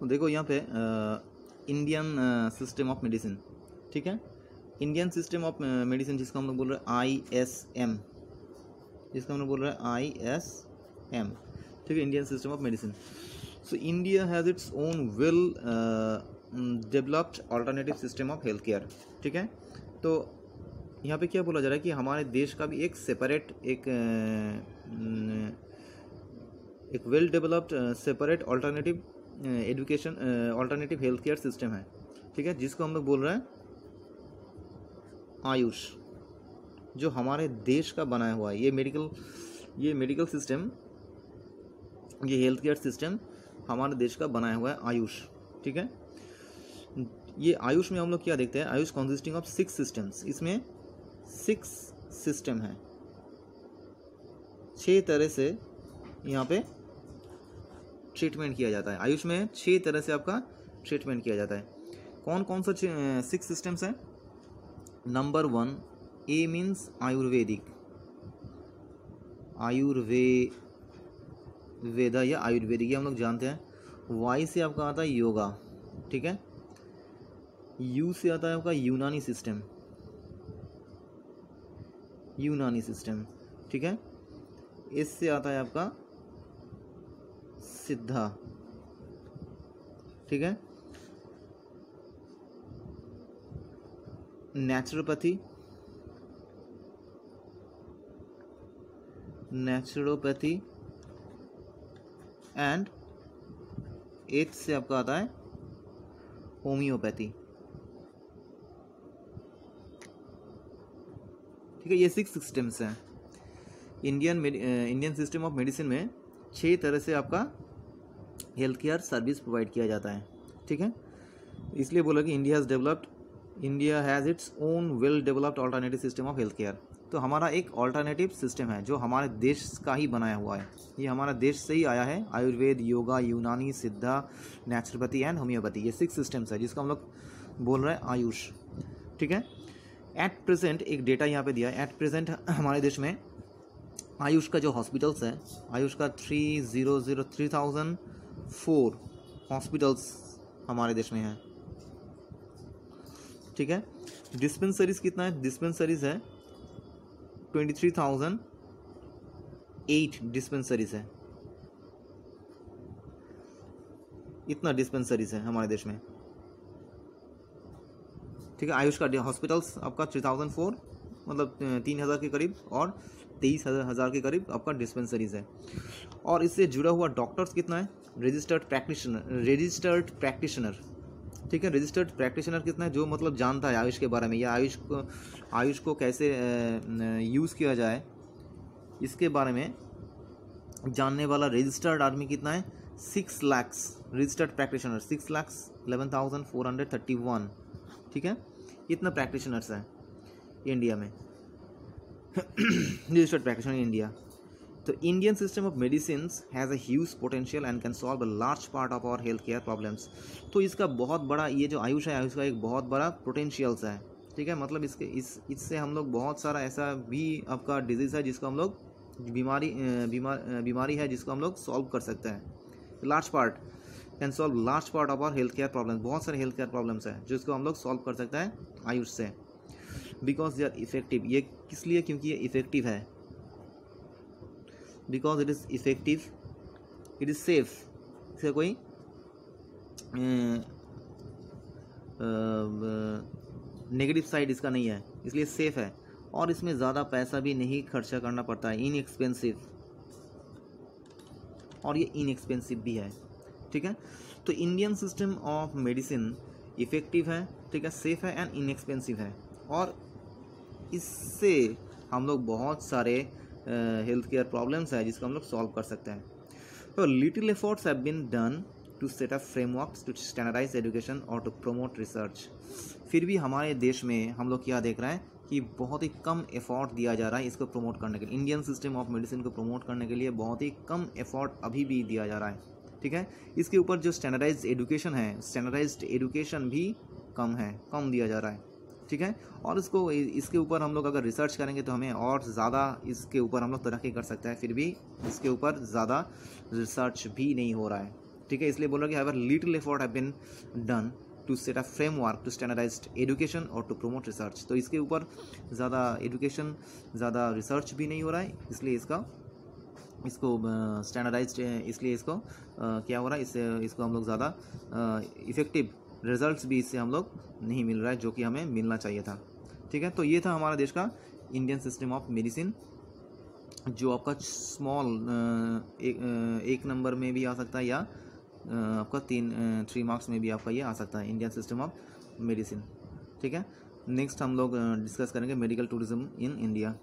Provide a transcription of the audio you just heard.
देखो यहाँ पे इंडियन सिस्टम ऑफ मेडिसिन, ठीक है, इंडियन सिस्टम ऑफ मेडिसिन जिसको हम लोग बोल रहे हैं ISM, जिसको हम लोग बोल रहे हैं ISM, ठीक है, Indian system of medicine. So India has its own well developed alternative system of health care, ठीक है। तो यहाँ पे क्या बोला जा रहा है कि हमारे देश का भी एक सेपरेट एक well developed separate alternative education alternative health care system है, ठीक है, जिसको हम लोग बोल रहे हैं आयुष, जो हमारे देश का बनाया हुआ है। ये मेडिकल सिस्टम, ये हेल्थ केयर सिस्टम हमारे देश का बनाया हुआ है आयुष, ठीक है। ये आयुष में हम लोग क्या देखते हैं, आयुष कंसिस्टिंग ऑफ 6 सिस्टम्स, इसमें 6 सिस्टम है, 6 तरह से यहाँ पे ट्रीटमेंट किया जाता है। आयुष में 6 तरह से आपका ट्रीटमेंट किया जाता है। कौन कौन सा 6 सिस्टम्स हैं? नंबर 1 ए मीन्स आयुर्वेदिक, वेदा या आयुर्वेदिक, ये हम लोग जानते हैं। वाई से आपका आता है योगा, ठीक है। यू से आता है आपका यूनानी सिस्टम, ठीक है। एस से आता है आपका सिद्धा, ठीक है। नेचुरोपैथी एंड एथ से आपका आता है होम्योपैथी, ठीक है। ये 6 सिस्टम्स हैं। इंडियन सिस्टम ऑफ मेडिसिन में 6 तरह से आपका हेल्थ केयर सर्विस प्रोवाइड किया जाता है, ठीक है। इसलिए बोला कि India has its own well developed alternative system of health care. तो हमारा एक अल्टरनेटिव सिस्टम है जो हमारे देश का ही बनाया हुआ है, ये हमारा देश से ही आया है। आयुर्वेद, योगा, यूनानी, सिद्धा, नेचुरोपैथी एंड होम्योपैथी, ये 6 सिस्टम्स है जिसको हम लोग बोल रहे हैं आयुष, ठीक है। एट प्रेजेंट एक डेटा यहाँ पे दिया है। एट प्रेजेंट हमारे देश में आयुष का जो हॉस्पिटल्स है, आयुष का 3004 हॉस्पिटल्स हमारे देश में है, ठीक है। डिस्पेंसरीज कितना है? डिस्पेंसरीज है 23,008 डिस्पेंसरीज है, इतना डिस्पेंसरीज है हमारे देश में, ठीक है। आयुष का हॉस्पिटल्स आपका 3004 मतलब 3000 के करीब और 23,000 के करीब आपका डिस्पेंसरीज है। और इससे जुड़ा हुआ डॉक्टर्स कितना है? रजिस्टर्ड प्रैक्टिशनर, ठीक है। रजिस्टर्ड प्रैक्टिशनर कितना है? जो मतलब जानता है आयुष के बारे में या आयुष को कैसे यूज़ किया जाए इसके बारे में जानने वाला रजिस्टर्ड आदमी कितना है? 6 लाख रजिस्टर्ड प्रैक्टिशनर, 6,11,431, ठीक है। इतना प्रैक्टिशनर्स हैं इंडिया में रजिस्टर्ड प्रैक्टिशनर इन इंडिया। तो Indian system of medicine has a huge potential and can solve a large part of our health care problems. तो इसका बहुत बड़ा, ये जो आयुष है, आयुष का एक बहुत बड़ा पोटेंशियल्स है, ठीक है। मतलब इससे हम लोग बहुत सारा ऐसा भी आपका डिजीज़ है जिसको हम लोग बीमारी है जिसको हम लोग सॉल्व कर सकते हैं। Large part can solve large part of our health care problems, बहुत सारे हेल्थ केयर प्रॉब्लम्स हैं जिसको हम लोग सॉल्व कर सकते हैं आयुष से। बिकॉज दे आर इफेक्टिव, ये किस लिए? क्योंकि ये इफेक्टिव है। Because it is effective, it is safe, इसका कोई नेगेटिव साइड इसका नहीं है, इसलिए सेफ है। और इसमें ज़्यादा पैसा भी नहीं खर्चा करना पड़ता है, इनएक्सपेंसिव, और ये इनएक्सपेंसिव भी है, ठीक है। तो Indian system of medicine effective है, ठीक है, सेफ है एंड इनएक्सपेंसिव है। और इससे हम लोग बहुत सारे हेल्थ केयर प्रॉब्लम्स है जिसको हम लोग सॉल्व कर सकते हैं। तो little efforts have been done to set up frameworks to standardize education और टू प्रमोट रिसर्च। फिर भी हमारे देश में हम लोग क्या देख रहे हैं कि बहुत ही कम एफर्ट दिया जा रहा है इसको प्रमोट करने के लिए। इंडियन सिस्टम ऑफ मेडिसिन को प्रमोट करने के लिए बहुत ही कम एफर्ट अभी भी दिया जा रहा है, ठीक है। इसके ऊपर जो स्टैंडर्डाइज्ड एजुकेशन है, स्टैंडर्डाइज्ड एजुकेशन भी कम दिया जा रहा है, ठीक है। और इसके ऊपर हम लोग अगर रिसर्च करेंगे तो हमें और ज़्यादा इसके ऊपर हम लोग तरक्की कर सकते हैं। फिर भी इसके ऊपर ज़्यादा रिसर्च भी नहीं हो रहा है, ठीक है, इसलिए बोल रहा है कि have little effort have been done to set a framework to standardized education और टू प्रमोट रिसर्च। तो इसके ऊपर ज़्यादा एजुकेशन, ज़्यादा रिसर्च भी नहीं हो रहा है, इसलिए इसको स्टैंडर्डाइज्ड, इसलिए इसको क्या हो रहा है, इसको हम लोग ज़्यादा इफ़ेक्टिव रिजल्ट्स भी इससे हम लोग नहीं मिल रहा है जो कि हमें मिलना चाहिए था। ठीक है, तो ये था हमारा देश का इंडियन सिस्टम ऑफ मेडिसिन, जो आपका स्मॉल एक नंबर में भी आ सकता है, या आपका 3 मार्क्स में भी आपका ये आ सकता है, इंडियन सिस्टम ऑफ मेडिसिन। ठीक है, नेक्स्ट हम लोग डिस्कस करेंगे मेडिकल टूरिज्म इन इंडिया।